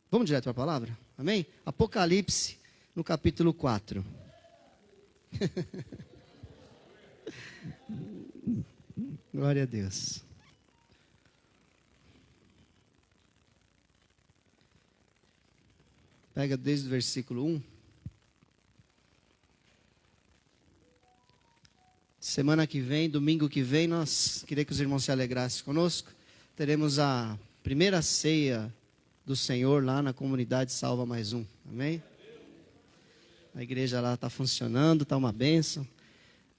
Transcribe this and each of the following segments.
Vamos direto para a palavra? Amém? Apocalipse, no capítulo 4. Glória a Deus. Pega desde o versículo 1. Semana que vem, domingo que vem, queria que os irmãos se alegrassem conosco. Teremos a primeira ceia do Senhor lá na comunidade Salva Mais Um. Amém? A igreja lá está funcionando, está uma bênção.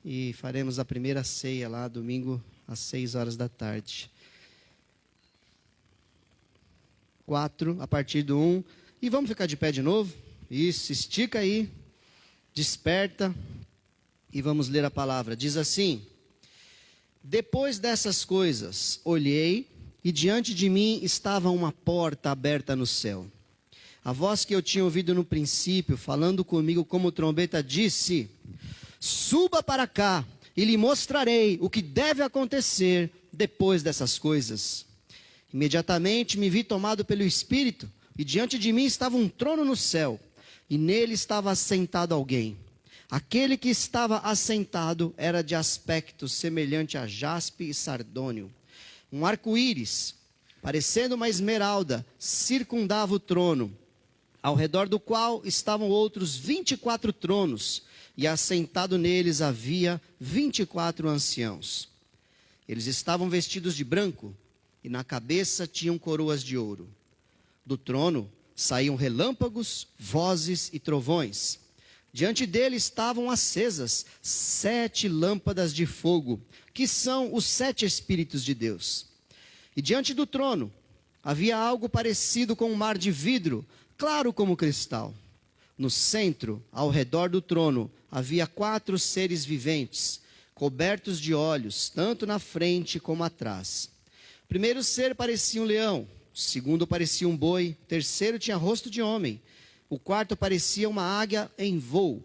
E faremos a primeira ceia lá, domingo, às 6 horas da tarde. 4, a partir do 1. E vamos ficar de pé de novo? Isso, estica aí, desperta e vamos ler a palavra. Diz assim: depois dessas coisas, olhei e diante de mim estava uma porta aberta no céu. A voz que eu tinha ouvido no princípio, falando comigo como trombeta, disse: suba para cá e lhe mostrarei o que deve acontecer depois dessas coisas. Imediatamente me vi tomado pelo Espírito, e diante de mim estava um trono no céu, e nele estava assentado alguém. Aquele que estava assentado era de aspecto semelhante a jaspe e sardônio. Um arco-íris, parecendo uma esmeralda, circundava o trono, ao redor do qual estavam outros 24 tronos, e assentado neles havia 24 anciãos. Eles estavam vestidos de branco, e na cabeça tinham coroas de ouro. Do trono saíam relâmpagos, vozes e trovões. Diante dele estavam acesas 7 lâmpadas de fogo, que são os 7 Espíritos de Deus. E diante do trono havia algo parecido com um mar de vidro, claro como cristal. No centro, ao redor do trono, havia 4 seres viventes, cobertos de olhos, tanto na frente como atrás. O primeiro ser parecia um leão, o segundo parecia um boi, o terceiro tinha rosto de homem, o quarto parecia uma águia em voo.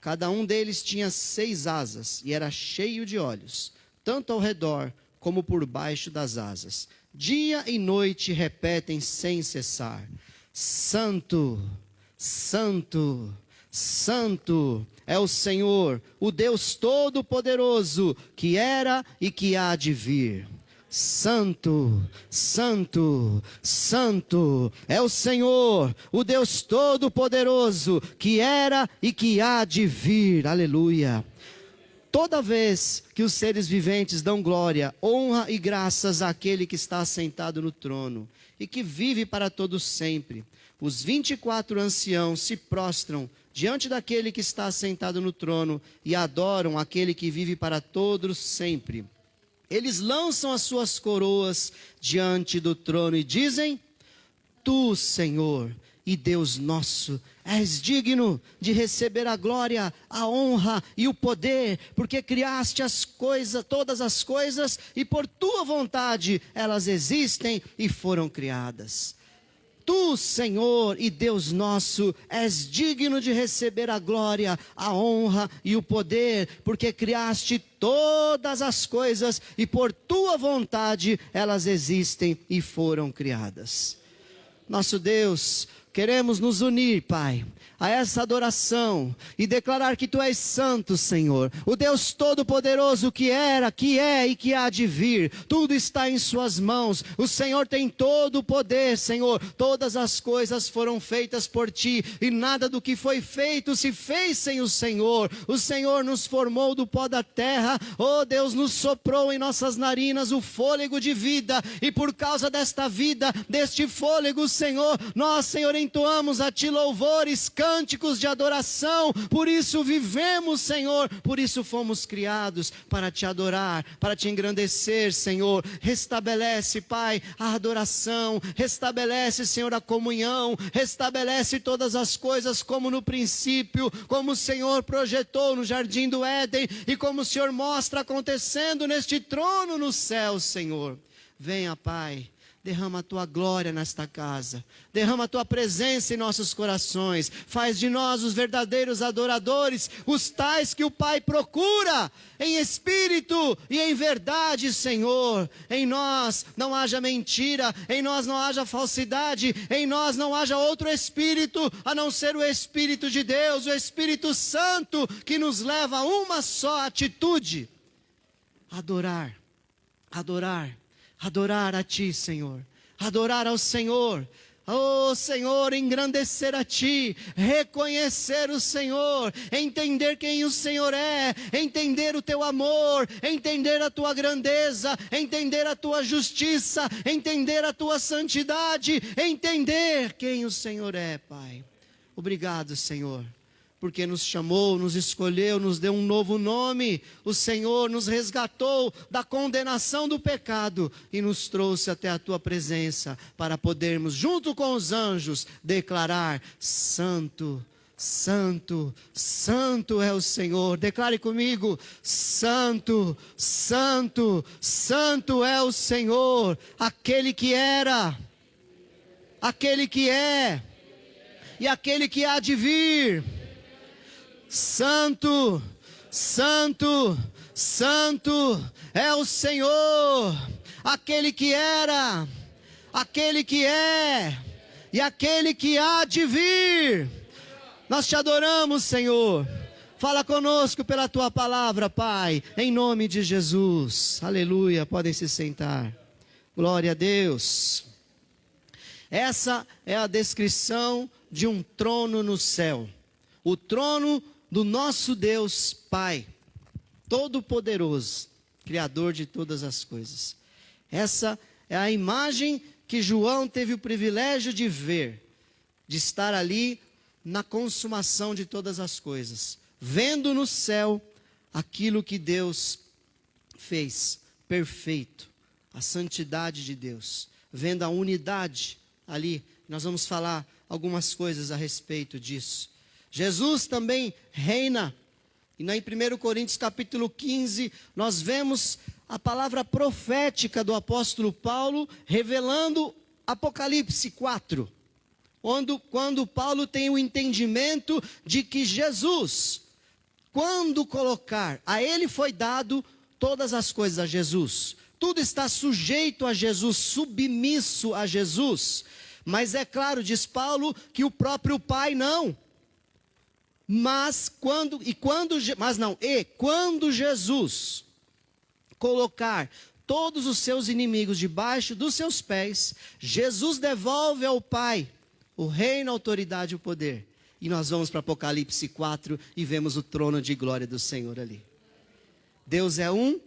Cada um deles tinha 6 asas e era cheio de olhos, tanto ao redor como por baixo das asas. Dia e noite repetem sem cessar: Santo, Santo, Santo é o Senhor, o Deus Todo-Poderoso, que era e que há de vir. Santo, Santo, Santo é o Senhor, o Deus Todo-Poderoso, que era e que há de vir. Aleluia. Toda vez que os seres viventes dão glória, honra e graças àquele que está assentado no trono e que vive para todos sempre, os 24 anciãos se prostram diante daquele que está assentado no trono e adoram aquele que vive para todos sempre. Eles lançam as suas coroas diante do trono e dizem: Tu, Senhor e Deus nosso, és digno de receber a glória, a honra e o poder, porque criaste as coisas, todas as coisas, e por tua vontade elas existem e foram criadas. Tu, Senhor e Deus nosso, és digno de receber a glória, a honra e o poder, porque criaste todas as coisas e por tua vontade elas existem e foram criadas. Nosso Deus, queremos nos unir, Pai, a essa adoração e declarar que Tu és santo, Senhor, o Deus Todo-Poderoso que era, que é e que há de vir. Tudo está em Suas mãos. O Senhor tem todo o poder, Senhor. Todas as coisas foram feitas por Ti e nada do que foi feito se fez sem o Senhor. O Senhor nos formou do pó da terra. Oh, Deus nos soprou em nossas narinas o fôlego de vida e por causa desta vida, deste fôlego, Senhor, nós, Senhor, entoamos a Ti louvores, cânticos de adoração. Por isso vivemos, Senhor, por isso fomos criados para Te adorar, para Te engrandecer, Senhor. Restabelece, Pai, a adoração, restabelece, Senhor, a comunhão, restabelece todas as coisas como no princípio, como o Senhor projetou no jardim do Éden e como o Senhor mostra acontecendo neste trono no céu, Senhor. Venha, Pai, derrama a tua glória nesta casa, derrama a tua presença em nossos corações, faz de nós os verdadeiros adoradores, os tais que o Pai procura, em espírito e em verdade, Senhor. Em nós não haja mentira, em nós não haja falsidade, em nós não haja outro espírito, a não ser o Espírito de Deus, o Espírito Santo, que nos leva a uma só atitude: adorar, adorar, adorar a Ti, Senhor, adorar ao Senhor, oh Senhor, engrandecer a Ti, reconhecer o Senhor, entender quem o Senhor é, entender o Teu amor, entender a Tua grandeza, entender a Tua justiça, entender a Tua santidade, entender quem o Senhor é, Pai. Obrigado, Senhor, porque nos chamou, nos escolheu, nos deu um novo nome. O Senhor nos resgatou da condenação do pecado e nos trouxe até a Tua presença para podermos, junto com os anjos, declarar: Santo, Santo, Santo é o Senhor. Declare comigo: Santo, Santo, Santo é o Senhor, aquele que era, aquele que é e aquele que há de vir. Santo, Santo, Santo é o Senhor, aquele que era, aquele que é e aquele que há de vir. Nós Te adoramos, Senhor. Fala conosco pela Tua palavra, Pai, em nome de Jesus. Aleluia, podem se sentar. Glória a Deus. Essa é a descrição de um trono no céu. O trono do nosso Deus Pai, Todo-Poderoso, Criador de todas as coisas. Essa é a imagem que João teve o privilégio de ver, de estar ali na consumação de todas as coisas, vendo no céu aquilo que Deus fez, perfeito, a santidade de Deus, vendo a unidade ali. Nós vamos falar algumas coisas a respeito disso. Jesus também reina, e em 1 Coríntios capítulo 15, nós vemos a palavra profética do apóstolo Paulo, revelando Apocalipse 4, quando Paulo tem o entendimento de que Jesus, quando colocar, a ele foi dado todas as coisas, a Jesus, tudo está sujeito a Jesus, submisso a Jesus, mas é claro, diz Paulo, que o próprio Pai não. Mas quando Jesus colocar todos os seus inimigos debaixo dos seus pés, Jesus devolve ao Pai o reino, a autoridade e o poder. E nós vamos para Apocalipse 4 e vemos o trono de glória do Senhor ali. Deus é um,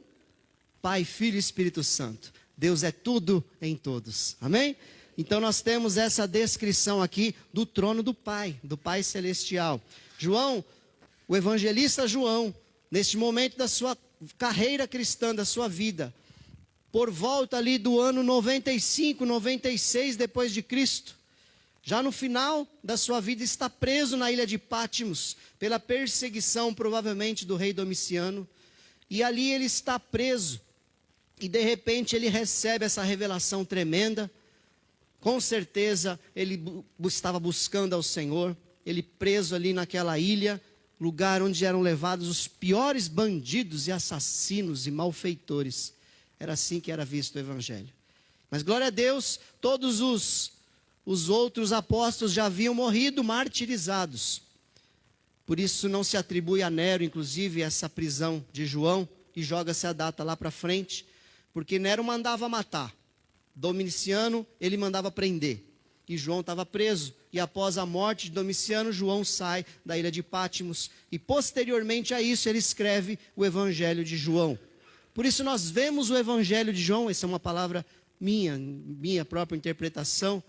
Pai, Filho e Espírito Santo. Deus é tudo em todos. Amém? Então nós temos essa descrição aqui do trono do Pai Celestial. João, o evangelista João, neste momento da sua carreira cristã, da sua vida, por volta ali do ano 95, 96 depois de Cristo, já no final da sua vida, está preso na ilha de Pátimos, pela perseguição provavelmente do rei Domiciano, e ali ele está preso, e de repente ele recebe essa revelação tremenda. Com certeza ele estava buscando ao Senhor, ele preso ali naquela ilha, lugar onde eram levados os piores bandidos e assassinos e malfeitores. Era assim que era visto o Evangelho. Mas glória a Deus, todos os outros apóstolos já haviam morrido martirizados. Por isso não se atribui a Nero, inclusive, essa prisão de João, e joga-se a data lá para frente, porque Nero mandava matar. Domiciano, ele mandava prender. E João estava preso, e após a morte de Domiciano, João sai da ilha de Pátimos, e posteriormente a isso ele escreve o Evangelho de João. Por isso nós vemos o Evangelho de João, essa é uma palavra minha própria interpretação.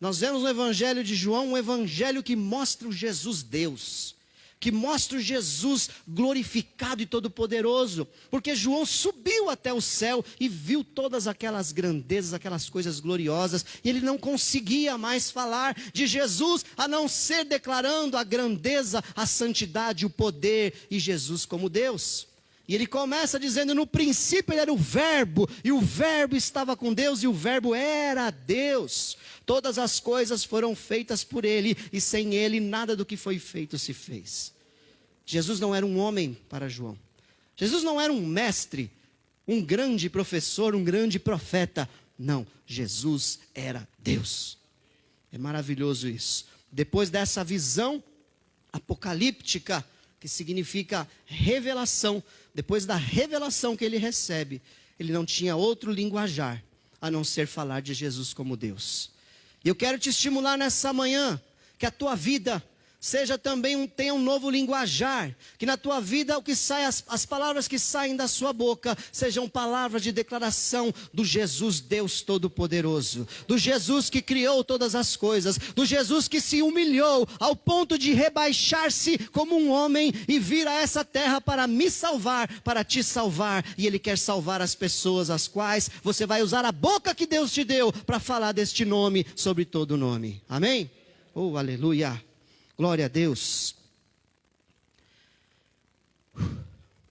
Nós vemos o Evangelho de João, um Evangelho que mostra o Jesus Deus, que mostra o Jesus glorificado e todo-poderoso, porque João subiu até o céu e viu todas aquelas grandezas, aquelas coisas gloriosas, e ele não conseguia mais falar de Jesus, a não ser declarando a grandeza, a santidade, o poder, e Jesus como Deus. E ele começa dizendo: no princípio ele era o verbo, e o verbo estava com Deus, e o verbo era Deus. Todas as coisas foram feitas por ele, e sem ele nada do que foi feito se fez. Jesus não era um homem para João. Jesus não era um mestre, um grande professor, um grande profeta. Não, Jesus era Deus. É maravilhoso isso. Depois dessa visão apocalíptica, que significa revelação, depois da revelação que ele recebe, ele não tinha outro linguajar a não ser falar de Jesus como Deus. E eu quero te estimular nessa manhã, que a tua vida seja também tenha um novo linguajar, que na tua vida o que sai, as palavras que saem da sua boca, sejam palavras de declaração do Jesus Deus Todo-Poderoso, do Jesus que criou todas as coisas, do Jesus que se humilhou ao ponto de rebaixar-se como um homem e vir a essa terra para me salvar, para te salvar, e Ele quer salvar as pessoas as quais você vai usar a boca que Deus te deu para falar deste nome sobre todo nome. Amém? Oh, aleluia! Glória a Deus.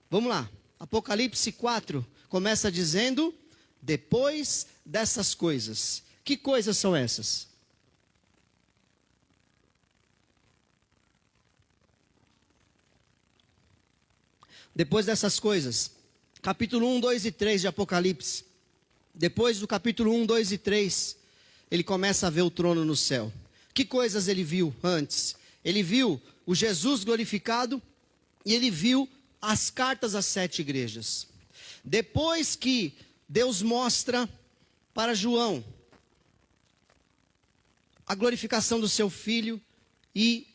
Vamos lá. Apocalipse 4 começa dizendo: depois dessas coisas. Que coisas são essas? Depois dessas coisas. Capítulo 1, 2 e 3 de Apocalipse. Depois do capítulo 1, 2 e 3, ele começa a ver o trono no céu. Que coisas ele viu antes? Ele viu o Jesus glorificado e ele viu as cartas às 7 igrejas. Depois que Deus mostra para João a glorificação do seu filho e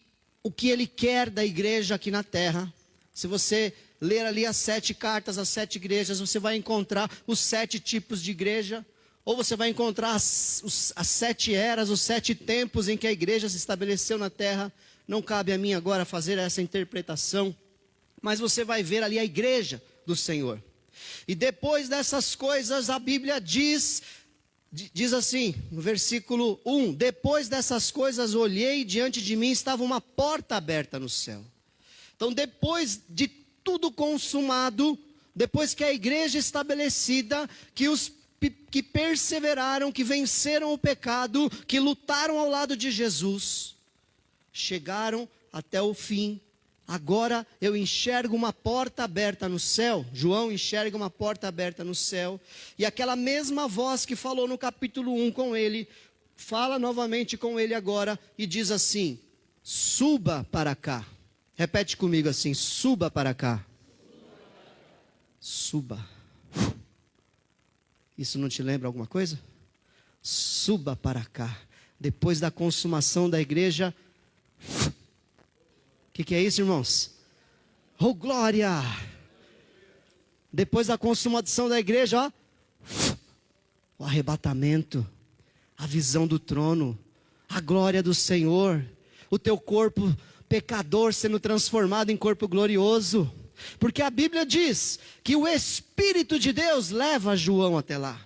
o que ele quer da igreja aqui na terra. Se você ler ali as 7 cartas às 7 igrejas, você vai encontrar os 7 tipos de igreja. Ou você vai encontrar as 7 eras, os 7 tempos em que a igreja se estabeleceu na terra. Não cabe a mim agora fazer essa interpretação, mas você vai ver ali a igreja do Senhor. E depois dessas coisas, a Bíblia diz assim, no versículo 1: depois dessas coisas olhei, e diante de mim estava uma porta aberta no céu. Então, depois de tudo consumado, depois que a igreja estabelecida, que os que perseveraram, que venceram o pecado, que lutaram ao lado de Jesus, chegaram até o fim. Agora eu enxergo uma porta aberta no céu. João enxerga uma porta aberta no céu. E aquela mesma voz que falou no capítulo 1 com ele, fala novamente com ele agora e diz assim: suba para cá. Repete comigo assim: suba para cá. Suba. Isso não te lembra alguma coisa? Suba para cá. Depois da consumação da igreja. O que é isso, irmãos? Oh, glória! Depois da consumação da igreja, ó, o arrebatamento, a visão do trono, a glória do Senhor, o teu corpo pecador sendo transformado em corpo glorioso. Porque a Bíblia diz que o Espírito de Deus leva João até lá.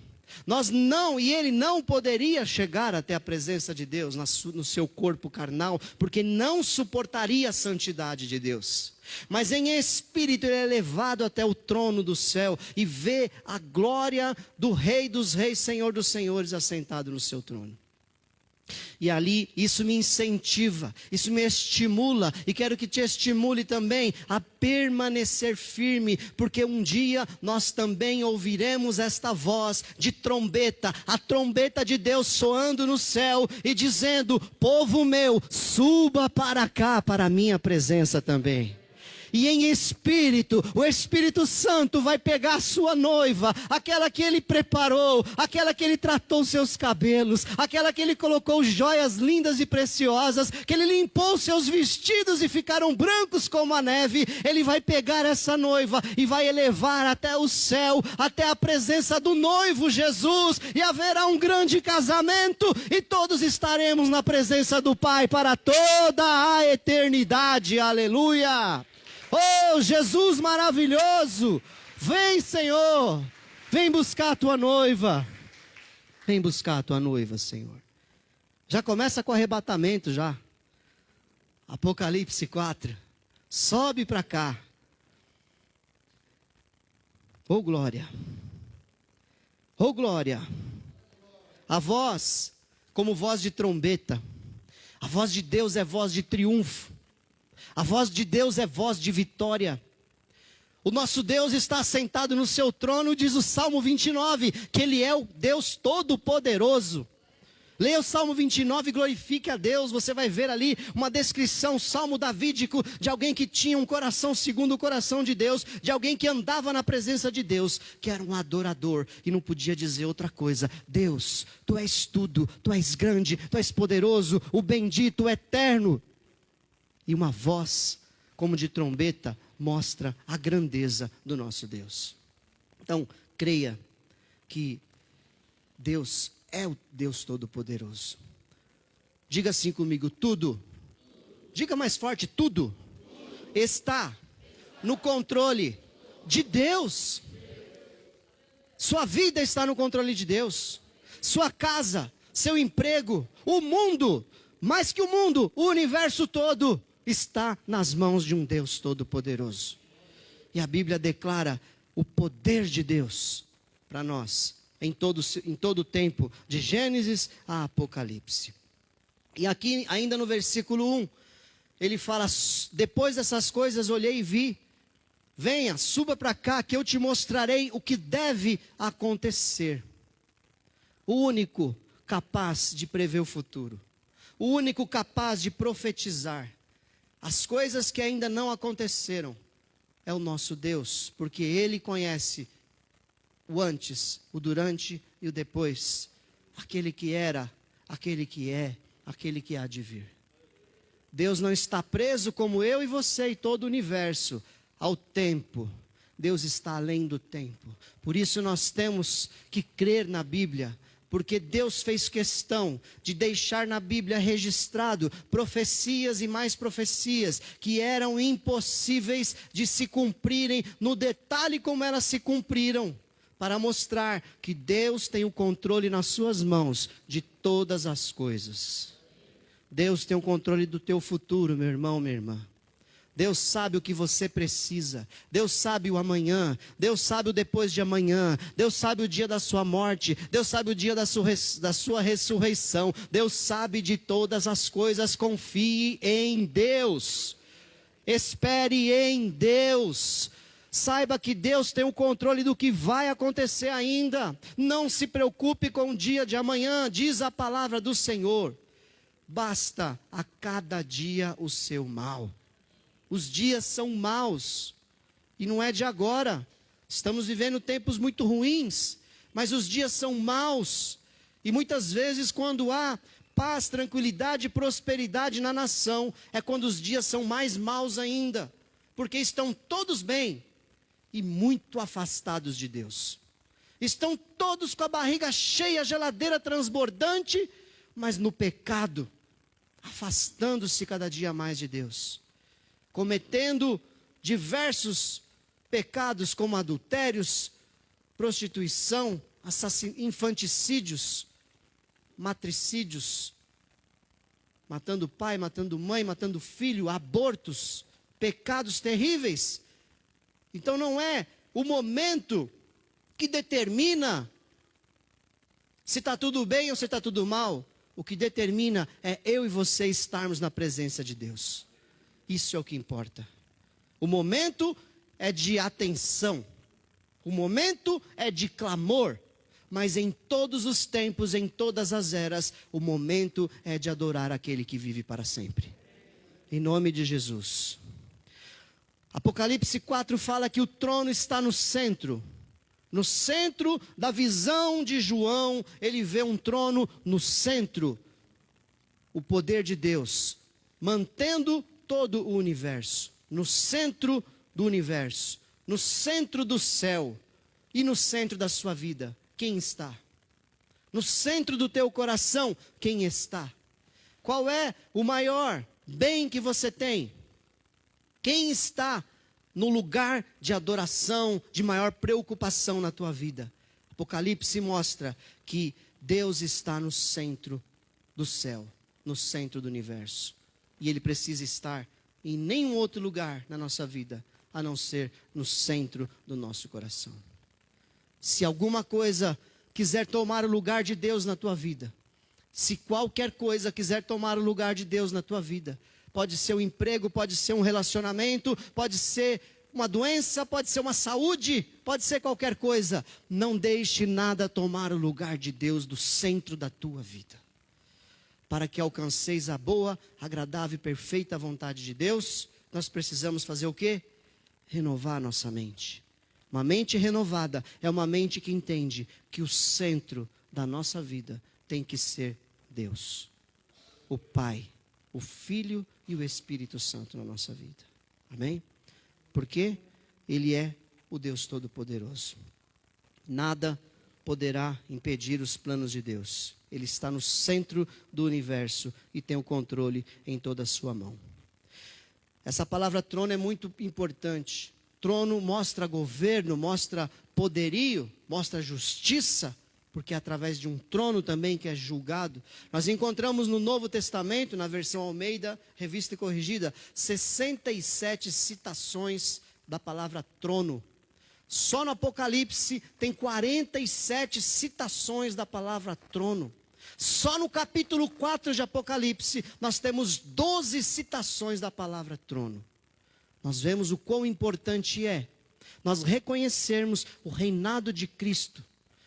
Ele não poderia chegar até a presença de Deus no seu corpo carnal, porque não suportaria a santidade de Deus. Mas em espírito ele é levado até o trono do céu e vê a glória do Rei dos Reis, Senhor dos Senhores, assentado no seu trono. E ali isso me incentiva, isso me estimula, e quero que te estimule também a permanecer firme, porque um dia nós também ouviremos esta voz de trombeta, a trombeta de Deus soando no céu e dizendo: povo meu, suba para cá, para a minha presença também. E em espírito, o Espírito Santo vai pegar a sua noiva, aquela que ele preparou, aquela que ele tratou seus cabelos, aquela que ele colocou joias lindas e preciosas, que ele limpou seus vestidos e ficaram brancos como a neve. Ele vai pegar essa noiva e vai elevar até o céu, até a presença do noivo Jesus, e haverá um grande casamento, e todos estaremos na presença do Pai para toda a eternidade. Aleluia! Oh, Jesus maravilhoso, vem, Senhor, vem buscar a tua noiva, vem buscar a tua noiva, Senhor. Já começa com arrebatamento já. Apocalipse 4, sobe para cá. Oh glória! Oh glória! A voz, como voz de trombeta. A voz de Deus é voz de triunfo. A voz de Deus é voz de vitória. O nosso Deus está assentado no seu trono, diz o Salmo 29, que Ele é o Deus Todo-Poderoso. Leia o Salmo 29 e glorifique a Deus. Você vai ver ali uma descrição, salmo davídico, de alguém que tinha um coração segundo o coração de Deus, de alguém que andava na presença de Deus, que era um adorador e não podia dizer outra coisa. Deus, Tu és tudo, Tu és grande, Tu és poderoso, o bendito, o eterno. E uma voz como de trombeta mostra a grandeza do nosso Deus. Então, creia que Deus é o Deus Todo-Poderoso. Diga assim comigo, tudo. Diga mais forte, tudo está no controle de Deus. Sua vida está no controle de Deus. Sua casa, seu emprego, o mundo, mais que o mundo, o universo todo está nas mãos de um Deus Todo-Poderoso. E a Bíblia declara o poder de Deus para nós. Em todo o tempo, de Gênesis a Apocalipse. E aqui, ainda no versículo 1, ele fala, depois dessas coisas olhei e vi, venha, suba para cá que eu te mostrarei o que deve acontecer. O único capaz de prever o futuro, o único capaz de profetizar as coisas que ainda não aconteceram, é o nosso Deus, porque Ele conhece o antes, o durante e o depois. Aquele que era, aquele que é, aquele que há de vir. Deus não está preso como eu e você e todo o universo ao tempo. Deus está além do tempo. Por isso nós temos que crer na Bíblia. Porque Deus fez questão de deixar na Bíblia registrado profecias e mais profecias que eram impossíveis de se cumprirem no detalhe como elas se cumpriram. Para mostrar que Deus tem o controle nas suas mãos de todas as coisas. Deus tem o controle do teu futuro, meu irmão, minha irmã. Deus sabe o que você precisa. Deus sabe o amanhã. Deus sabe o depois de amanhã. Deus sabe o dia da sua morte. Deus sabe o dia da sua ressurreição. Deus sabe de todas as coisas. Confie em Deus. Espere em Deus. Saiba que Deus tem o controle do que vai acontecer ainda. Não se preocupe com o dia de amanhã, diz a palavra do Senhor. Basta a cada dia o seu mal. Os dias são maus. E não é de agora. Estamos vivendo tempos muito ruins. Mas os dias são maus. E muitas vezes quando há paz, tranquilidade e prosperidade na nação, é quando os dias são mais maus ainda. Porque estão todos bem e muito afastados de Deus. Estão todos com a barriga cheia, a geladeira transbordante, mas no pecado, afastando-se cada dia mais de Deus. Cometendo diversos pecados como adultérios, prostituição, infanticídios, matricídios, matando pai, matando mãe, matando filho, abortos, pecados terríveis. Então não é o momento que determina se está tudo bem ou se está tudo mal. O que determina é eu e você estarmos na presença de Deus. Isso é o que importa. O momento é de atenção. O momento é de clamor. Mas em todos os tempos, em todas as eras, o momento é de adorar aquele que vive para sempre. Em nome de Jesus. Apocalipse 4 fala que o trono está no centro. No centro da visão de João, ele vê um trono no centro. O poder de Deus, mantendo todo o universo. No centro do universo. No centro do céu. E no centro da sua vida, quem está? No centro do teu coração, quem está? Qual é o maior bem que você tem? Quem está no lugar de adoração, de maior preocupação na tua vida? Apocalipse mostra que Deus está no centro do céu, no centro do universo. E Ele precisa estar em nenhum outro lugar na nossa vida, a não ser no centro do nosso coração. Se alguma coisa quiser tomar o lugar de Deus na tua vida, se qualquer coisa quiser tomar o lugar de Deus na tua vida, pode ser um emprego, pode ser um relacionamento, pode ser uma doença, pode ser uma saúde, pode ser qualquer coisa. Não deixe nada tomar o lugar de Deus do centro da tua vida. Para que alcanceis a boa, agradável e perfeita vontade de Deus, nós precisamos fazer o quê? Renovar a nossa mente. Uma mente renovada é uma mente que entende que o centro da nossa vida tem que ser Deus. O Pai, o Filho e o Espírito Santo na nossa vida. Amém? Porque Ele é o Deus Todo-Poderoso. Nada poderá impedir os planos de Deus. Ele está no centro do universo e tem o controle em toda a sua mão. Essa palavra trono é muito importante. Trono mostra governo, mostra poderio, mostra justiça, porque é através de um trono também que é julgado. Nós encontramos no Novo Testamento, na versão Almeida, revista e corrigida, 67 citações da palavra trono. Só no Apocalipse tem 47 citações da palavra trono. Só no capítulo 4 de Apocalipse nós temos 12 citações da palavra trono. Nós vemos o quão importante é nós reconhecermos o reinado de Cristo.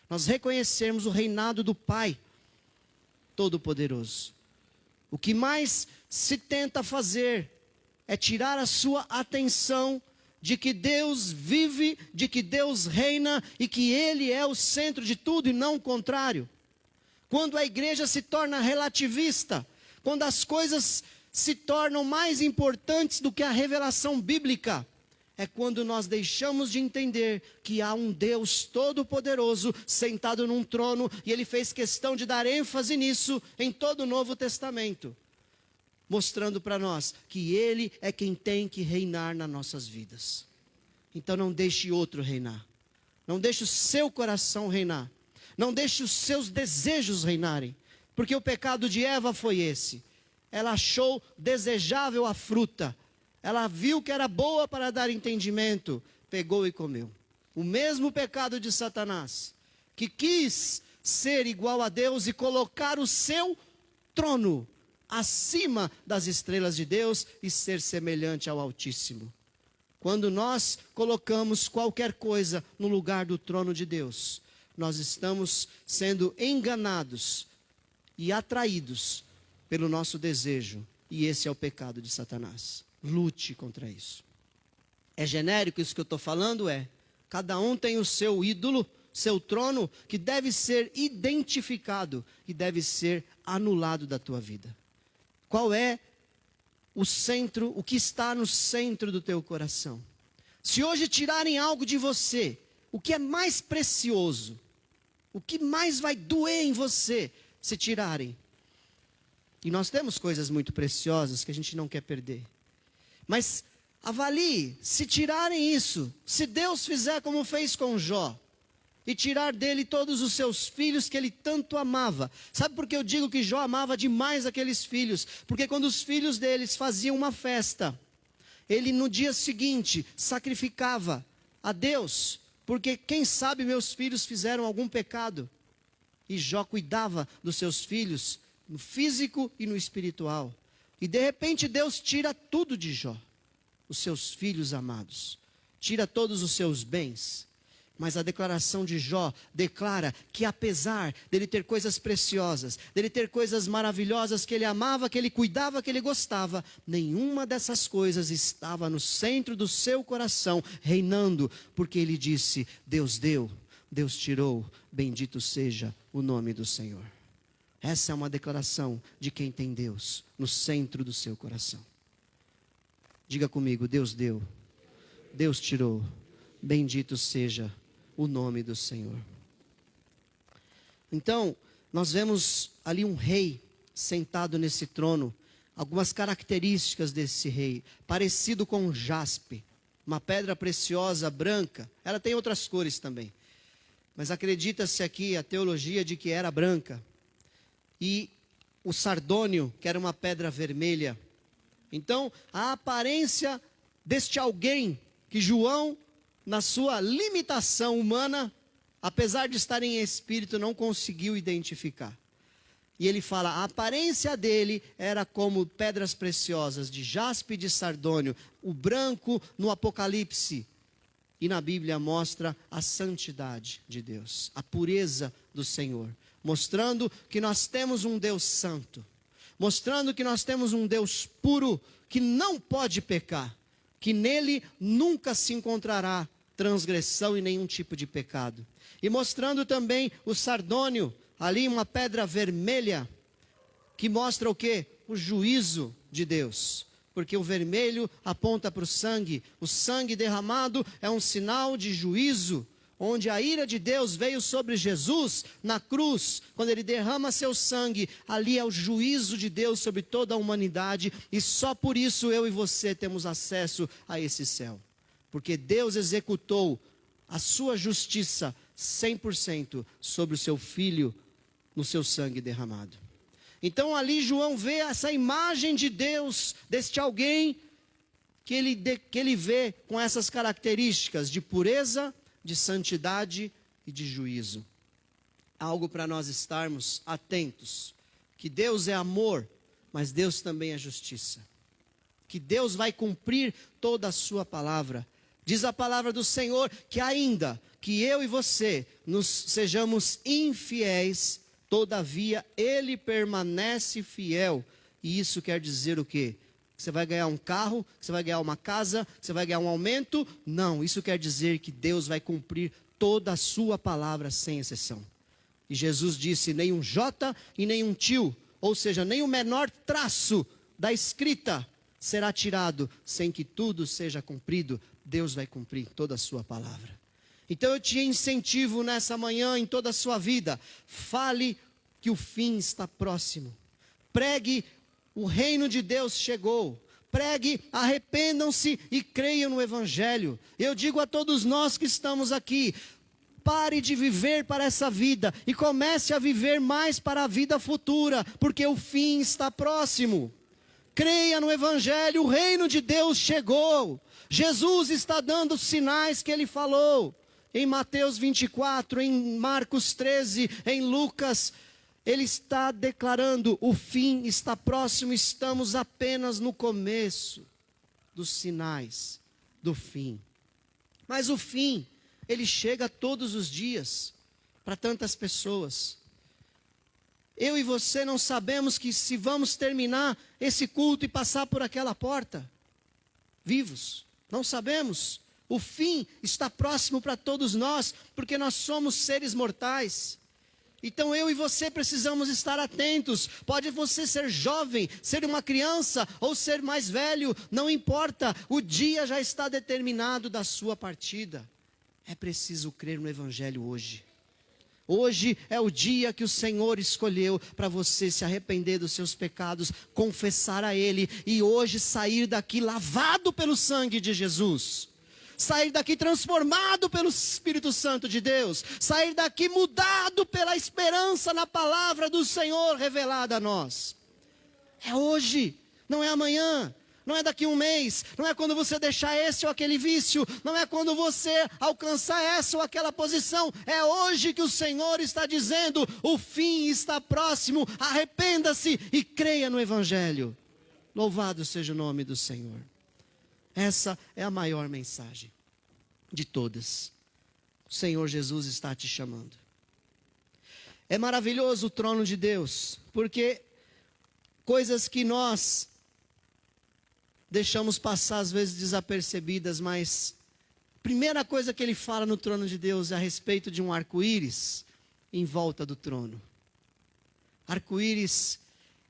Nós reconhecermos o reinado do Pai Todo-Poderoso. O que mais se tenta fazer é tirar a sua atenção de que Deus vive, de que Deus reina e que Ele é o centro de tudo e não o contrário. Quando a igreja se torna relativista, quando as coisas se tornam mais importantes do que a revelação bíblica, é quando nós deixamos de entender que há um Deus todo-poderoso sentado num trono, e Ele fez questão de dar ênfase nisso em todo o Novo Testamento, mostrando para nós que Ele é quem tem que reinar nas nossas vidas. Então não deixe outro reinar, não deixe o seu coração reinar, não deixe os seus desejos reinarem, porque o pecado de Eva foi esse. Ela achou desejável a fruta, ela viu que era boa para dar entendimento, pegou e comeu. O mesmo pecado de Satanás, que quis ser igual a Deus e colocar o seu trono acima das estrelas de Deus e ser semelhante ao Altíssimo. Quando nós colocamos qualquer coisa no lugar do trono de Deus, nós estamos sendo enganados e atraídos pelo nosso desejo, e esse é o pecado de Satanás. Lute contra isso. É genérico isso que eu estou falando? Cada um tem o seu ídolo, seu trono, que deve ser identificado e deve ser anulado da tua vida. Qual é o centro, o que está no centro do teu coração? Se hoje tirarem algo de você, o que é mais precioso, o que mais vai doer em você, se tirarem? E nós temos coisas muito preciosas que a gente não quer perder. Mas avalie, se tirarem isso, se Deus fizer como fez com Jó, e tirar dele todos os seus filhos que ele tanto amava. Sabe por que eu digo que Jó amava demais aqueles filhos? Porque quando os filhos deles faziam uma festa, ele no dia seguinte sacrificava a Deus, porque quem sabe meus filhos fizeram algum pecado. E Jó cuidava dos seus filhos, no físico e no espiritual. E de repente Deus tira tudo de Jó, os seus filhos amados, tira todos os seus bens. Mas a declaração de Jó declara que apesar dele ter coisas preciosas, dele ter coisas maravilhosas que ele amava, que ele cuidava, que ele gostava, nenhuma dessas coisas estava no centro do seu coração, reinando, porque ele disse: Deus deu, Deus tirou, bendito seja o nome do Senhor. Essa é uma declaração de quem tem Deus no centro do seu coração. Diga comigo: Deus deu, Deus tirou, bendito seja o nome do Senhor. Então, nós vemos ali um rei sentado nesse trono, algumas características desse rei, parecido com jaspe, uma pedra preciosa branca. Ela tem outras cores também, mas acredita-se aqui a teologia de que era branca. E o sardônio, que era uma pedra vermelha. Então, a aparência deste alguém que João, na sua limitação humana, apesar de estar em espírito, não conseguiu identificar. E ele fala, a aparência dele era como pedras preciosas, de jaspe e de sardônio. O branco no Apocalipse. E na Bíblia mostra a santidade de Deus, a pureza do Senhor. Mostrando que nós temos um Deus santo. Mostrando que nós temos um Deus puro, que não pode pecar. Que nele nunca se encontrará transgressão e nenhum tipo de pecado. E mostrando também o sardônio, ali uma pedra vermelha, que mostra o quê? O juízo de Deus. Porque o vermelho aponta para o sangue derramado é um sinal de juízo, onde a ira de Deus veio sobre Jesus na cruz, quando ele derrama seu sangue, ali é o juízo de Deus sobre toda a humanidade, e só por isso eu e você temos acesso a esse céu. Porque Deus executou a sua justiça 100% sobre o seu Filho, no seu sangue derramado. Então ali João vê essa imagem de Deus, deste alguém que ele vê com essas características de pureza, de santidade e de juízo. Algo para nós estarmos atentos, que Deus é amor, mas Deus também é justiça. Que Deus vai cumprir toda a sua palavra. Diz a palavra do Senhor que ainda que eu e você nos sejamos infiéis, todavia Ele permanece fiel. E isso quer dizer o quê? Que você vai ganhar um carro, que você vai ganhar uma casa, que você vai ganhar um aumento? Não, isso quer dizer que Deus vai cumprir toda a sua palavra sem exceção. E Jesus disse, nem um jota e nem um tio, ou seja, nem o menor traço da escrita será tirado sem que tudo seja cumprido. Deus vai cumprir toda a sua palavra. Então eu te incentivo nessa manhã, em toda a sua vida, fale que o fim está próximo. Pregue, o reino de Deus chegou. Pregue, arrependam-se e creiam no Evangelho. Eu digo a todos nós que estamos aqui, pare de viver para essa vida e comece a viver mais para a vida futura, porque o fim está próximo. Creia no Evangelho, o reino de Deus chegou. Jesus está dando sinais que Ele falou. Em Mateus 24, em Marcos 13, em Lucas, Ele está declarando, o fim está próximo, estamos apenas no começo dos sinais do fim. Mas o fim, ele chega todos os dias, para tantas pessoas. Eu e você não sabemos que se vamos terminar esse culto e passar por aquela porta, vivos, não sabemos. O fim está próximo para todos nós, porque nós somos seres mortais. Então eu e você precisamos estar atentos. Pode você ser jovem, ser uma criança ou ser mais velho, não importa. O dia já está determinado da sua partida. É preciso crer no Evangelho hoje. Hoje é o dia que o Senhor escolheu para você se arrepender dos seus pecados, confessar a Ele e hoje sair daqui lavado pelo sangue de Jesus. Sair daqui transformado pelo Espírito Santo de Deus. Sair daqui mudado pela esperança na palavra do Senhor revelada a nós. É hoje, não é amanhã. Não é daqui um mês. Não é quando você deixar esse ou aquele vício. Não é quando você alcançar essa ou aquela posição. É hoje que o Senhor está dizendo, o fim está próximo. Arrependa-se e creia no Evangelho. Louvado seja o nome do Senhor. Essa é a maior mensagem de todas. O Senhor Jesus está te chamando. É maravilhoso o trono de Deus, porque coisas que nós deixamos passar às vezes desapercebidas, mas a primeira coisa que ele fala no trono de Deus é a respeito de um arco-íris em volta do trono. Arco-íris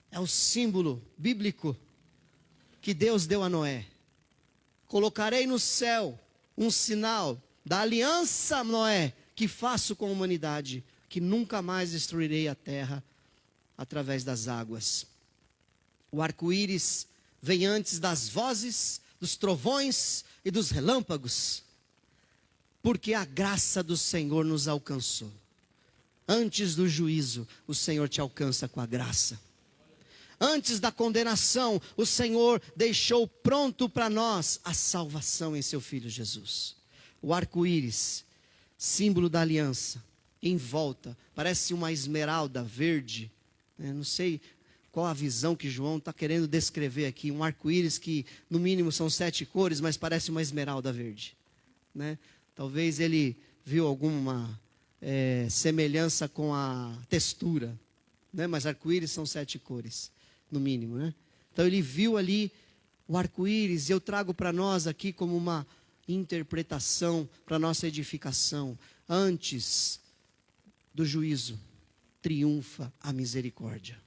é o símbolo bíblico que Deus deu a Noé. Colocarei no céu um sinal da aliança, Noé, que faço com a humanidade, que nunca mais destruirei a terra através das águas. O arco-íris vem antes das vozes, dos trovões e dos relâmpagos, porque a graça do Senhor nos alcançou. Antes do juízo, o Senhor te alcança com a graça. Antes da condenação, o Senhor deixou pronto para nós a salvação em seu Filho Jesus. O arco-íris símbolo da aliança, em volta, parece uma esmeralda verde, né? Não sei qual a visão que João está querendo descrever aqui, um arco-íris que no mínimo são 7 cores, mas parece uma esmeralda verde, né? Talvez ele viu alguma semelhança com a textura, né? Mas arco-íris são 7 cores, no mínimo, né? Então ele viu ali o arco-íris, e eu trago para nós aqui como uma interpretação para nossa edificação. Antes do juízo, triunfa a misericórdia.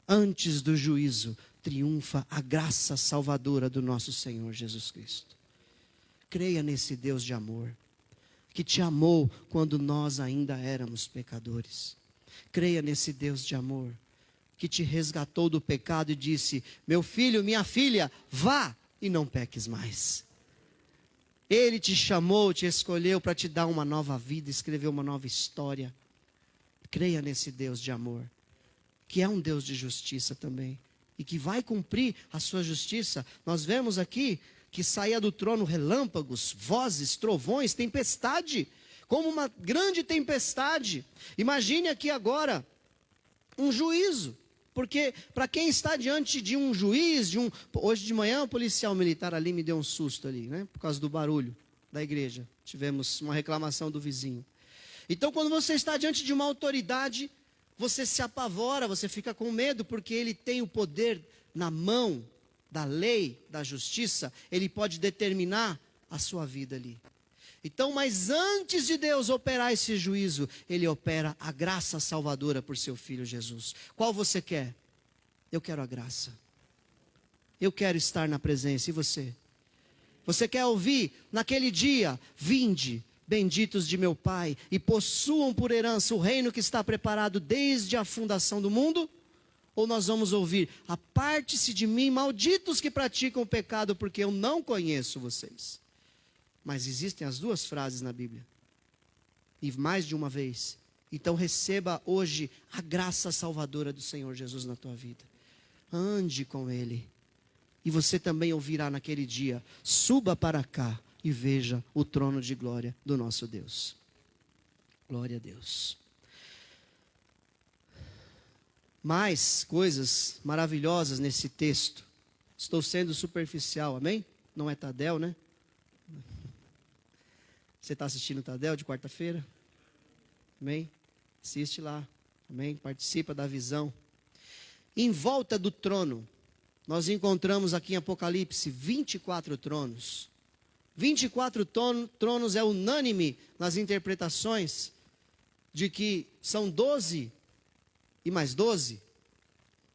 Antes do juízo, triunfa a graça salvadora do nosso Senhor Jesus Cristo. Creia nesse Deus de amor, que te amou quando nós ainda éramos pecadores. Creia nesse Deus de amor, que te resgatou do pecado e disse: meu filho, minha filha, vá e não peques mais. Ele te chamou, te escolheu para te dar uma nova vida, escrever uma nova história. Creia nesse Deus de amor, que é um Deus de justiça também, e que vai cumprir a sua justiça. Nós vemos aqui que saía do trono relâmpagos, vozes, trovões, tempestade, como uma grande tempestade. Imagine aqui agora um juízo, porque para quem está diante de um juiz, hoje de manhã o policial militar ali me deu um susto ali, né? Por causa do barulho da igreja, tivemos uma reclamação do vizinho. Então quando você está diante de uma autoridade, você se apavora, você fica com medo, porque ele tem o poder na mão da lei, da justiça, ele pode determinar a sua vida ali. Então, mas antes de Deus operar esse juízo, ele opera a graça salvadora por seu Filho Jesus. Qual você quer? Eu quero a graça. Eu quero estar na presença. E você? Você quer ouvir naquele dia: vinde, benditos de meu Pai, e possuam por herança o reino que está preparado desde a fundação do mundo? Ou nós vamos ouvir: aparte-se de mim, malditos que praticam o pecado, porque eu não conheço vocês? Mas existem as duas frases na Bíblia, e mais de uma vez. Então receba hoje a graça salvadora do Senhor Jesus na tua vida. Ande com Ele, e você também ouvirá naquele dia: suba para cá e veja o trono de glória do nosso Deus. Glória a Deus. Mais coisas maravilhosas nesse texto. Estou sendo superficial, amém? Não é Tadel, né? Você está assistindo o Tadel de quarta-feira? Amém? Assiste lá, amém? Participa da visão. Em volta do trono, nós encontramos aqui em Apocalipse 24 tronos. 24 tronos é unânime nas interpretações, de que são 12 e mais 12.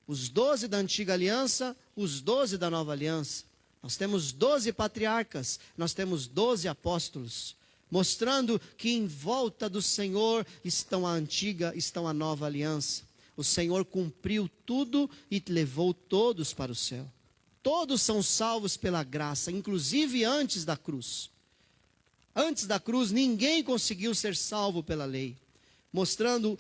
Os 12 da antiga aliança, os 12 da nova aliança. Nós temos 12 patriarcas, nós temos 12 apóstolos, mostrando que em volta do Senhor estão a antiga, estão a nova aliança. O Senhor cumpriu tudo e levou todos para o céu. Todos são salvos pela graça, inclusive antes da cruz. Antes da cruz, ninguém conseguiu ser salvo pela lei, mostrando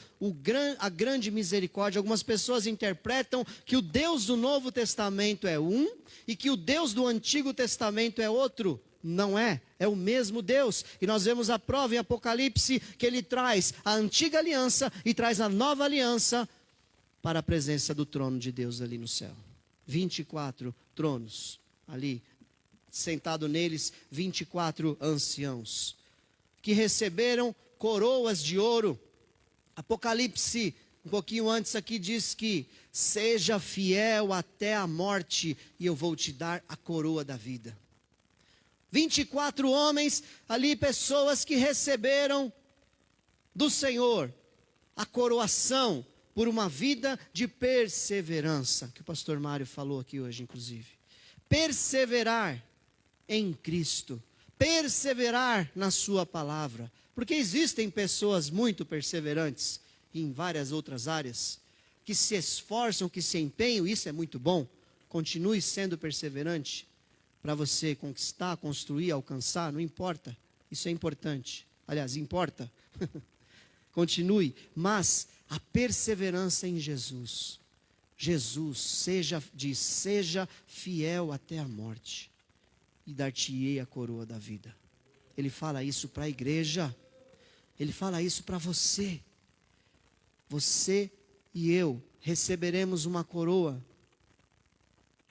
a grande misericórdia. Algumas pessoas interpretam que o Deus do Novo Testamento é um e que o Deus do Antigo Testamento é outro. Não é, é o mesmo Deus. E nós vemos a prova em Apocalipse, que ele traz a antiga aliança e traz a nova aliança para a presença do trono de Deus ali no céu. 24 tronos ali, sentado neles 24 anciãos, que receberam coroas de ouro. Apocalipse, um pouquinho antes aqui, diz que: seja fiel até a morte, e eu vou te dar a coroa da vida. 24 homens ali, pessoas que receberam do Senhor a coroação por uma vida de perseverança, que o pastor Mário falou aqui hoje, inclusive. Perseverar em Cristo, perseverar na sua palavra, porque existem pessoas muito perseverantes em várias outras áreas, que se esforçam, que se empenham. Isso é muito bom. Continue sendo perseverante, para você conquistar, construir, alcançar, não importa. Isso é importante. Aliás, importa. Continue, mas a perseverança em Jesus. Jesus seja fiel até a morte, e dar-te-ei a coroa da vida. Ele fala isso para a igreja. Ele fala isso para você. Você e eu receberemos uma coroa,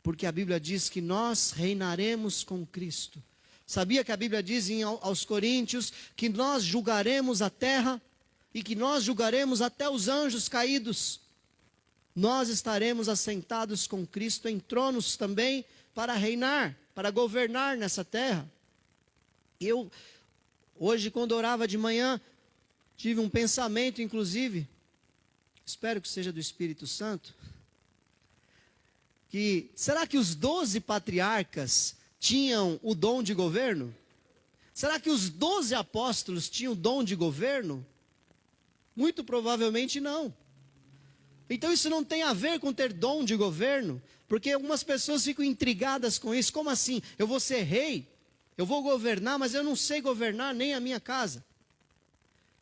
porque a Bíblia diz que nós reinaremos com Cristo. Sabia que a Bíblia diz aos Coríntios que nós julgaremos a terra e que nós julgaremos até os anjos caídos? Nós estaremos assentados com Cristo em tronos também para reinar, para governar nessa terra. Eu, hoje, quando orava de manhã, tive um pensamento, inclusive, espero que seja do Espírito Santo, que será que os 12 patriarcas tinham o dom de governo? Será que os 12 apóstolos tinham o dom de governo? Muito provavelmente não. Então isso não tem a ver com ter dom de governo, porque algumas pessoas ficam intrigadas com isso. Como assim? Eu vou ser rei, eu vou governar, mas eu não sei governar nem a minha casa.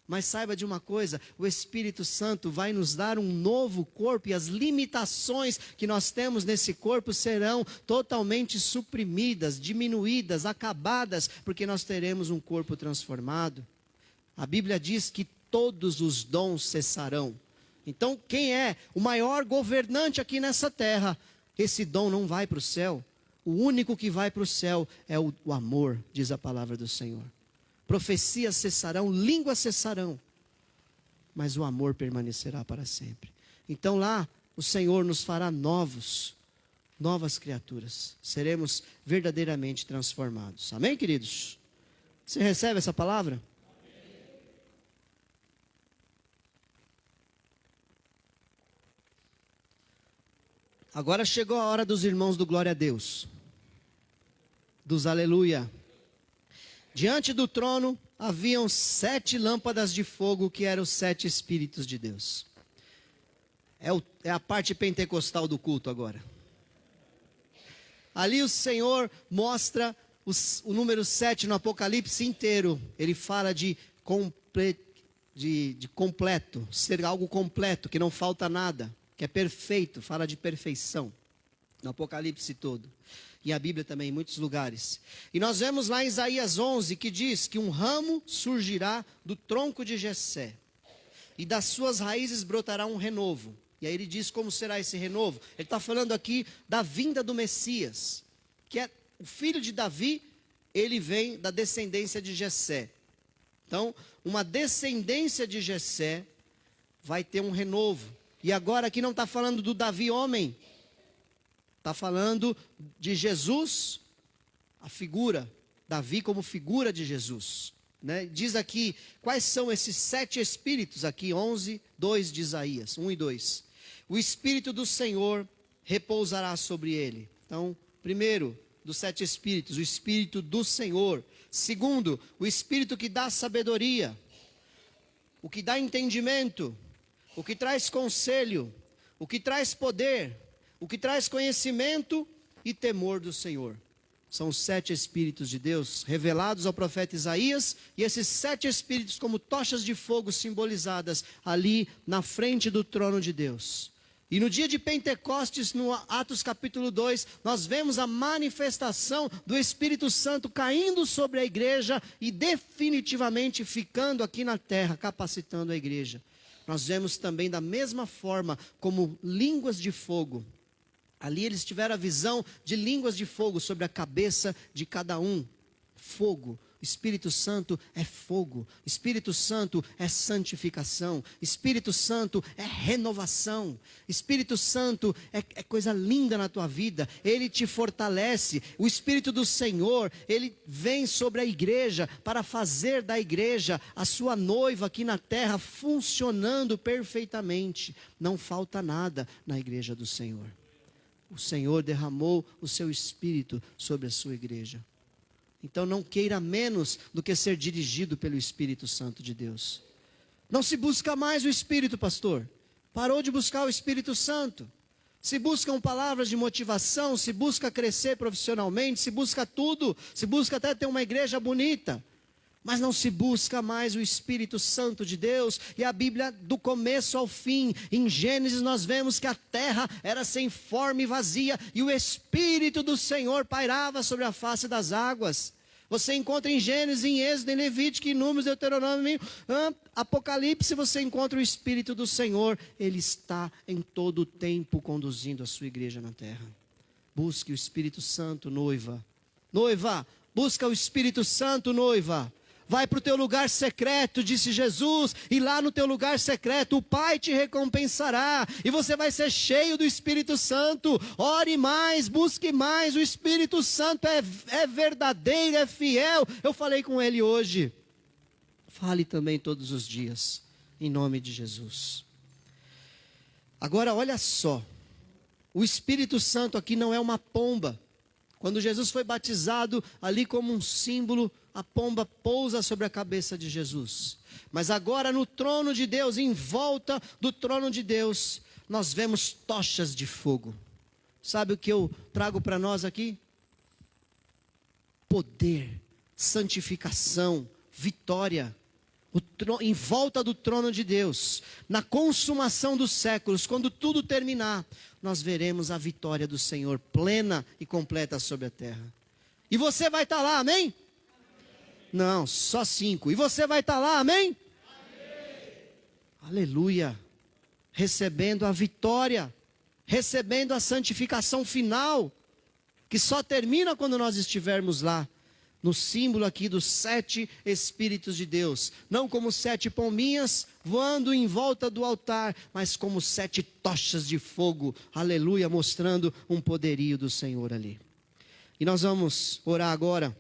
Mas saiba de uma coisa, o Espírito Santo vai nos dar um novo corpo, e as limitações que nós temos nesse corpo serão totalmente suprimidas, diminuídas, acabadas, porque nós teremos um corpo transformado. A Bíblia diz que todos os dons cessarão. Então, quem é o maior governante aqui nessa terra, esse dom não vai para o céu. O único que vai para o céu é o amor, diz a palavra do Senhor. Profecias cessarão, línguas cessarão, mas o amor permanecerá para sempre. Então lá, o Senhor nos fará novas criaturas. Seremos verdadeiramente transformados. Amém, queridos? Você recebe essa palavra? Agora chegou a hora dos irmãos do glória a Deus, dos aleluia. Diante do trono haviam 7 lâmpadas de fogo, que eram os 7 Espíritos de Deus. É a parte pentecostal do culto agora. Ali o Senhor mostra o número 7 no Apocalipse inteiro. Ele fala de completo, ser algo completo, que não falta nada, que é perfeito, fala de perfeição, no Apocalipse todo. E a Bíblia também, em muitos lugares. E nós vemos lá em Isaías 11, que diz que um ramo surgirá do tronco de Jessé, e das suas raízes brotará um renovo. E aí ele diz como será esse renovo. Ele está falando aqui da vinda do Messias, que é o filho de Davi, ele vem da descendência de Jessé. Então, uma descendência de Jessé vai ter um renovo. E agora aqui não está falando do Davi homem, está falando de Jesus, a figura, Davi como figura de Jesus. Né? Diz aqui, quais são esses 7 espíritos? Aqui 11, 2 de Isaías, 1 e 2. O Espírito do Senhor repousará sobre ele. Então, primeiro, dos 7 espíritos, o Espírito do Senhor. Segundo, o Espírito que dá sabedoria, o que dá entendimento, o que traz conselho, o que traz poder, o que traz conhecimento e temor do Senhor. São os 7 Espíritos de Deus revelados ao profeta Isaías, e esses 7 Espíritos como tochas de fogo simbolizadas ali na frente do trono de Deus. E no dia de Pentecostes, no Atos capítulo 2, nós vemos a manifestação do Espírito Santo caindo sobre a igreja e definitivamente ficando aqui na terra, capacitando a igreja. Nós vemos também da mesma forma como línguas de fogo. Ali eles tiveram a visão de línguas de fogo sobre a cabeça de cada um. Fogo. Espírito Santo é fogo. Espírito Santo é santificação. Espírito Santo é renovação. Espírito Santo é coisa linda na tua vida. Ele te fortalece. O Espírito do Senhor, ele vem sobre a igreja para fazer da igreja a sua noiva aqui na terra, funcionando perfeitamente. Não falta nada na igreja do Senhor. O Senhor derramou o seu Espírito sobre a sua igreja. Então não queira menos do que ser dirigido pelo Espírito Santo de Deus. Não se busca mais o Espírito, pastor. Parou de buscar o Espírito Santo. Se buscam palavras de motivação, se busca crescer profissionalmente, se busca tudo, se busca até ter uma igreja bonita. Mas não se busca mais o Espírito Santo de Deus. E a Bíblia, do começo ao fim, em Gênesis nós vemos que a terra era sem forma e vazia, e o Espírito do Senhor pairava sobre a face das águas. Você encontra em Gênesis, em Êxodo, em Levítico, em Números, Deuteronômio, Apocalipse, você encontra o Espírito do Senhor. Ele está em todo o tempo conduzindo a sua igreja na terra. Busque o Espírito Santo, noiva. Noiva, busca o Espírito Santo, noiva. Vai para o teu lugar secreto, disse Jesus, e lá no teu lugar secreto o Pai te recompensará, e você vai ser cheio do Espírito Santo. Ore mais, busque mais, o Espírito Santo é verdadeiro, é fiel. Eu falei com ele hoje. Fale também todos os dias, em nome de Jesus. Agora olha só, o Espírito Santo aqui não é uma pomba. Quando Jesus foi batizado, ali como um símbolo, a pomba pousa sobre a cabeça de Jesus. Mas agora no trono de Deus, em volta do trono de Deus, nós vemos tochas de fogo. Sabe o que eu trago para nós aqui? Poder, santificação, vitória. Em volta do trono de Deus, na consumação dos séculos, quando tudo terminar, nós veremos a vitória do Senhor plena e completa sobre a terra. E você vai estar lá, amém? Não, só 5. E você vai estar lá, amém? Aleluia. Recebendo a vitória, recebendo a santificação final, que só termina quando nós estivermos lá. No símbolo aqui dos 7 Espíritos de Deus. Não como 7 pombinhas voando em volta do altar, mas como 7 tochas de fogo. Aleluia, mostrando um poderio do Senhor ali. E nós vamos orar agora.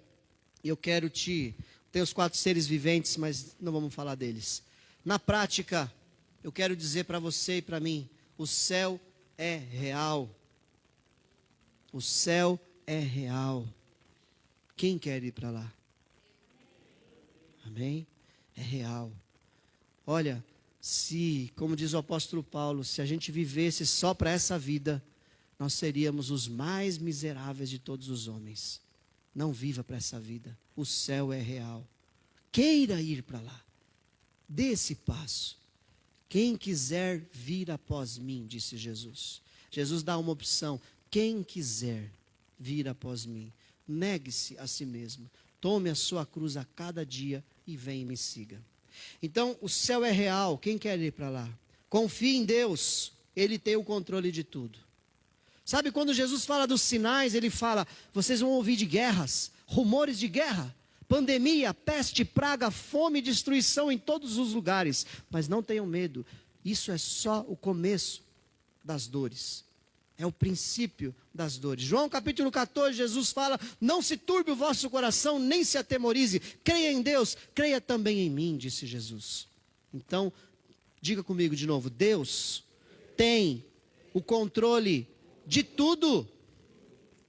Eu quero tem os 4 seres viventes, mas não vamos falar deles. Na prática, eu quero dizer para você e para mim, o céu é real. O céu é real. Quem quer ir para lá? Amém? É real. Olha, como diz o apóstolo Paulo, se a gente vivesse só para essa vida, nós seríamos os mais miseráveis de todos os homens. Não viva para essa vida. O céu é real. Queira ir para lá. Dê esse passo. Quem quiser vir após mim, disse Jesus. Jesus dá uma opção. Quem quiser vir após mim, negue-se a si mesmo, tome a sua cruz a cada dia e venha e me siga. Então, o céu é real, quem quer ir para lá? Confie em Deus, Ele tem o controle de tudo. Sabe quando Jesus fala dos sinais, Ele fala, vocês vão ouvir de guerras, rumores de guerra, pandemia, peste, praga, fome e destruição em todos os lugares. Mas não tenham medo, isso é só o começo das dores. É o princípio das dores. João capítulo 14, Jesus fala, não se turbe o vosso coração, nem se atemorize. Creia em Deus, creia também em mim, disse Jesus. Então, diga comigo de novo, Deus tem o controle de tudo.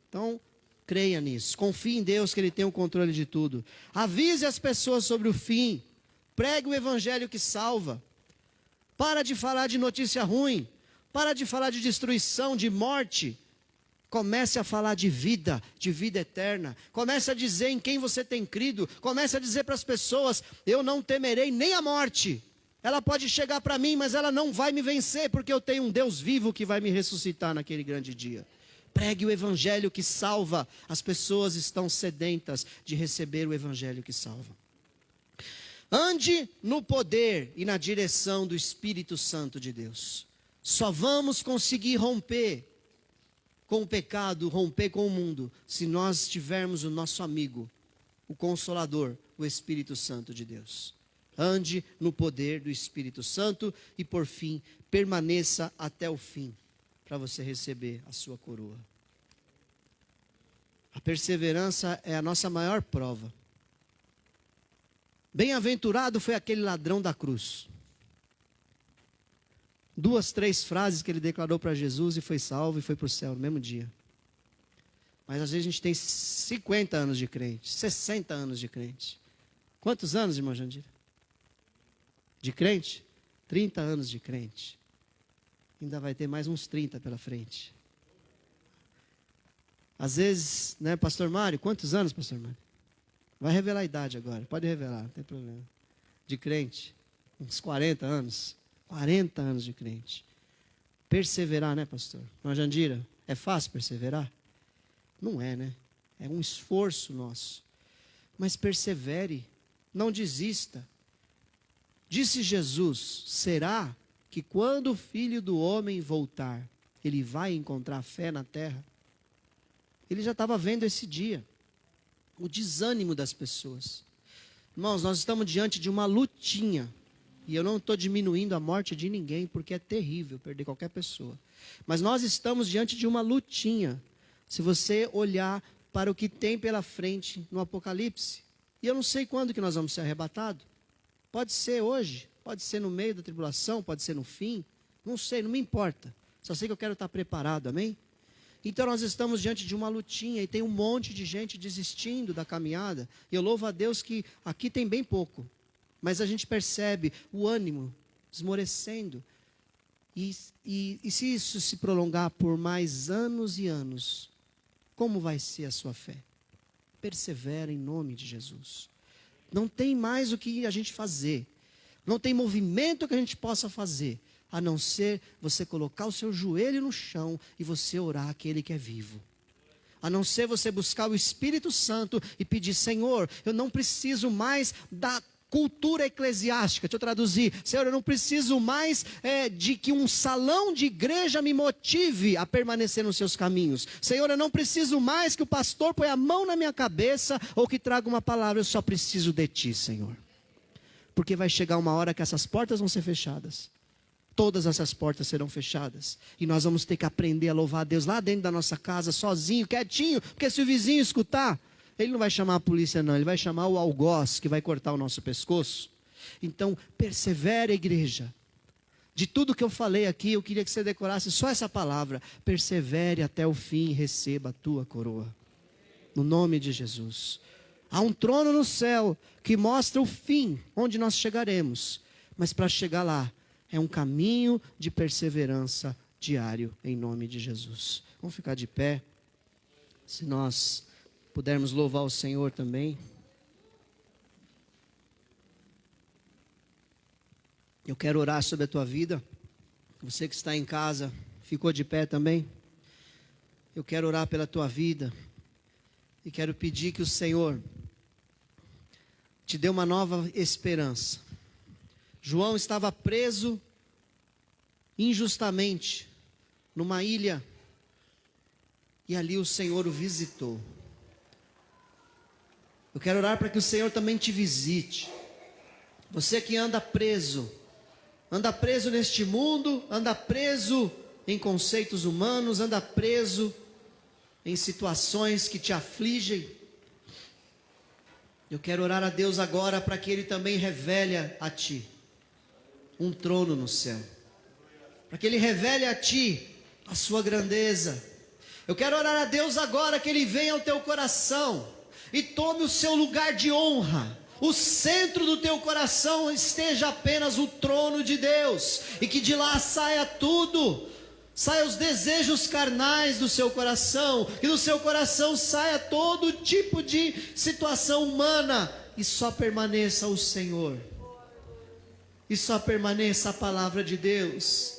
Então, creia nisso. Confie em Deus que Ele tem o controle de tudo. Avise as pessoas sobre o fim. Pregue o evangelho que salva. Para de falar de notícia ruim. Para de falar de destruição, de morte. Comece a falar de vida eterna. Comece a dizer em quem você tem crido. Comece a dizer para as pessoas, eu não temerei nem a morte. Ela pode chegar para mim, mas ela não vai me vencer, porque eu tenho um Deus vivo que vai me ressuscitar naquele grande dia. Pregue o evangelho que salva. As pessoas estão sedentas de receber o evangelho que salva. Ande no poder e na direção do Espírito Santo de Deus. Só vamos conseguir romper com o pecado, romper com o mundo, se nós tivermos o nosso amigo, o Consolador, o Espírito Santo de Deus. Ande no poder do Espírito Santo e, por fim, permaneça até o fim, para você receber a sua coroa. A perseverança é a nossa maior prova. Bem-aventurado foi aquele ladrão da cruz. 2, 3 frases que ele declarou para Jesus e foi salvo e foi para o céu no mesmo dia. Mas às vezes a gente tem 50 anos de crente, 60 anos de crente. Quantos anos, irmã Jandira? De crente? 30 anos de crente. Ainda vai ter mais uns 30 pela frente. Às vezes, né, pastor Mário, quantos anos, pastor Mário? Vai revelar a idade agora, pode revelar, não tem problema. De crente, uns 40 anos. 40 anos de crente. Perseverar, né, pastor? Irmã Jandira, é fácil perseverar? Não é, né? É um esforço nosso. mas persevere, não desista. Disse Jesus: será que quando o Filho do Homem voltar, ele vai encontrar fé na terra? Ele já estava vendo esse dia, o desânimo das pessoas. Irmãos, nós estamos diante de uma lutinha, e eu não estou diminuindo a morte de ninguém, porque é terrível perder qualquer pessoa. Mas nós estamos diante de uma lutinha, se você olhar para o que tem pela frente no Apocalipse. E eu não sei quando que nós vamos ser arrebatados. Pode ser hoje, pode ser no meio da tribulação, pode ser no fim. Não sei, não me importa. Só sei que eu quero estar preparado, amém? Então nós estamos diante de uma lutinha e tem um monte de gente desistindo da caminhada. E eu louvo a Deus que aqui tem bem pouco. Mas a gente percebe o ânimo esmorecendo. E se isso se prolongar por mais anos e anos, como vai ser a sua fé? Persevera em nome de Jesus. Não tem mais o que a gente fazer. Não tem movimento que a gente possa fazer, a não ser você colocar o seu joelho no chão e você orar àquele que é vivo. A não ser você buscar o Espírito Santo e pedir: Senhor, eu não preciso mais da cultura eclesiástica. Deixa eu traduzir. Senhor, eu não preciso mais de que um salão de igreja me motive a permanecer nos seus caminhos. Senhor, eu não preciso mais que o pastor ponha a mão na minha cabeça ou que traga uma palavra. Eu só preciso de Ti, Senhor. Porque vai chegar uma hora que essas portas vão ser fechadas. Todas essas portas serão fechadas. E nós vamos ter que aprender a louvar a Deus lá dentro da nossa casa, sozinho, quietinho. Porque se o vizinho escutar, ele não vai chamar a polícia não, ele vai chamar o algoz que vai cortar o nosso pescoço. Então, persevere, igreja. De tudo que eu falei aqui, eu queria que você decorasse só essa palavra: persevere até o fim e receba a tua coroa. No nome de Jesus. Há um trono no céu que mostra o fim, onde nós chegaremos. Mas para chegar lá, é um caminho de perseverança diário, em nome de Jesus. Vamos ficar de pé, se nós pudermos louvar o Senhor também. Eu quero orar sobre a tua vida. Você que está em casa, ficou de pé também? Eu quero orar pela tua vida. E quero pedir que o Senhor te dê uma nova esperança. João estava preso injustamente numa ilha. E ali o Senhor o visitou. Eu quero orar para que o Senhor também te visite. Você que anda preso neste mundo, anda preso em conceitos humanos, anda preso em situações que te afligem. Eu quero orar a Deus agora para que Ele também revele a ti um trono no céu. Para que Ele revele a ti a sua grandeza. Eu quero orar a Deus agora que Ele venha ao teu coração e tome o seu lugar de honra. O centro do teu coração esteja apenas o trono de Deus. E que de lá saia tudo. Saia os desejos carnais do seu coração. Que do seu coração saia todo tipo de situação humana. E só permaneça o Senhor. E só permaneça a palavra de Deus.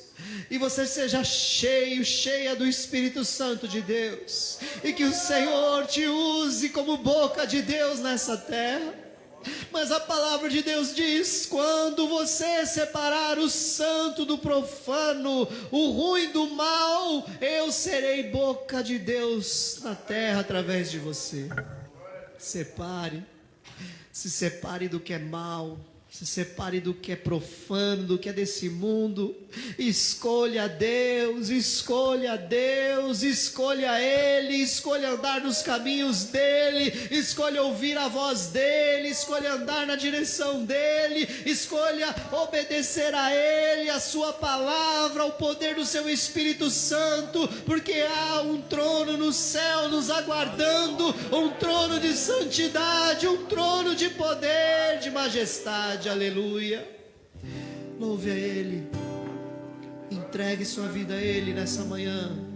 E você seja cheia do Espírito Santo de Deus. E que o Senhor te use como boca de Deus nessa terra. Mas a palavra de Deus diz: quando você separar o santo do profano, o ruim do mal, eu serei boca de Deus na terra através de você. Se separe do que é mal. Se separe do que é profano, do que é desse mundo. Escolha Deus, escolha Deus, escolha Ele, escolha andar nos caminhos dEle, escolha ouvir a voz dEle, escolha andar na direção dEle, escolha obedecer a Ele, a sua palavra, ao poder do seu Espírito Santo, porque há um trono no céu nos aguardando, um trono de santidade, um trono de poder, de majestade. Aleluia. Louve a Ele. Entregue sua vida a Ele nessa manhã.